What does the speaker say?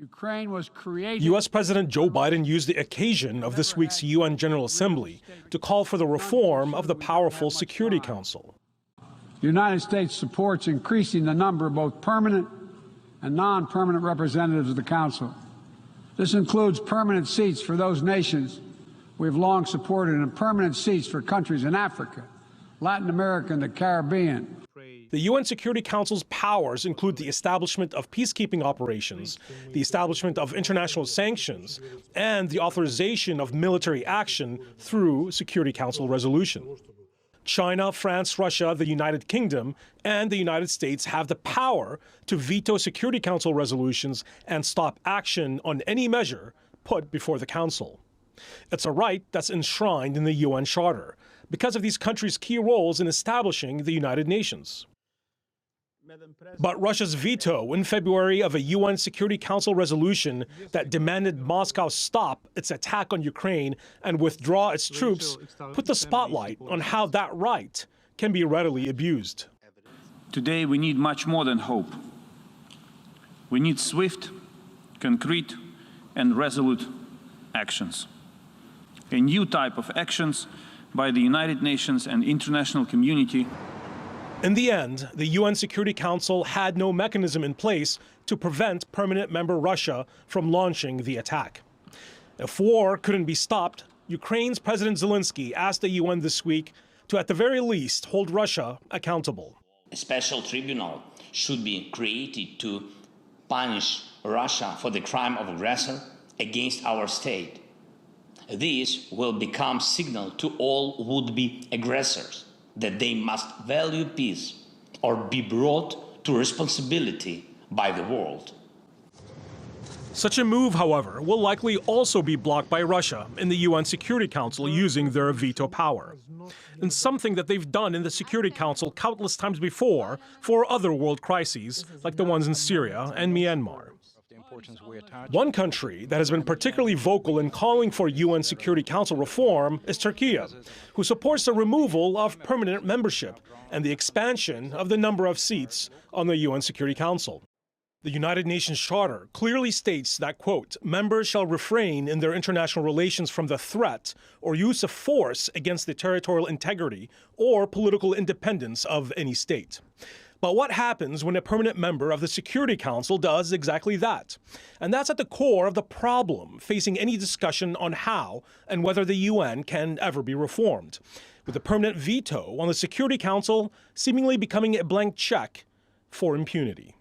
Ukraine was created. U.S. President Joe Biden used the occasion of this week's UN General Assembly to call for the reform of the powerful Security Council. The United States supports increasing the number of both permanent and non-permanent representatives of the Council. This includes permanent seats for those nations we have long supported and permanent seats for countries in Africa, Latin America, and the Caribbean. The UN Security Council's powers include the establishment of peacekeeping operations, the establishment of international sanctions, and the authorization of military action through Security Council resolution. China, France, Russia, the United Kingdom, and the United States have the power to veto Security Council resolutions and stop action on any measure put before the Council. It's a right that's enshrined in the UN Charter because of these countries' key roles in establishing the United Nations. But Russia's veto in February of a UN Security Council resolution that demanded Moscow stop its attack on Ukraine and withdraw its troops put the spotlight on how that right can be readily abused. Today we need much more than hope. We need swift, concrete, and resolute actions. A new type of actions by the United Nations and international community. In the end, the UN Security Council had no mechanism in place to prevent permanent member Russia from launching the attack. If war couldn't be stopped, Ukraine's President Zelensky asked the UN this week to, at the very least, hold Russia accountable. A special tribunal should be created to punish Russia for the crime of aggressor against our state. This will become signal to all would-be aggressors that they must value peace or be brought to responsibility by the world. Such a move, however, will likely also be blocked by Russia in the UN Security Council using their veto power. And something that they've done in the Security Council countless times before for other world crises, like the ones in Syria and Myanmar. One country that has been particularly vocal in calling for UN Security Council reform is Turkey, who supports the removal of permanent membership and the expansion of the number of seats on the UN Security Council. The United Nations Charter clearly states that, quote, members shall refrain in their international relations from the threat or use of force against the territorial integrity or political independence of any state. But what happens when a permanent member of the Security Council does exactly that? And that's at the core of the problem facing any discussion on how and whether the UN can ever be reformed, with a permanent veto on the Security Council seemingly becoming a blank check for impunity.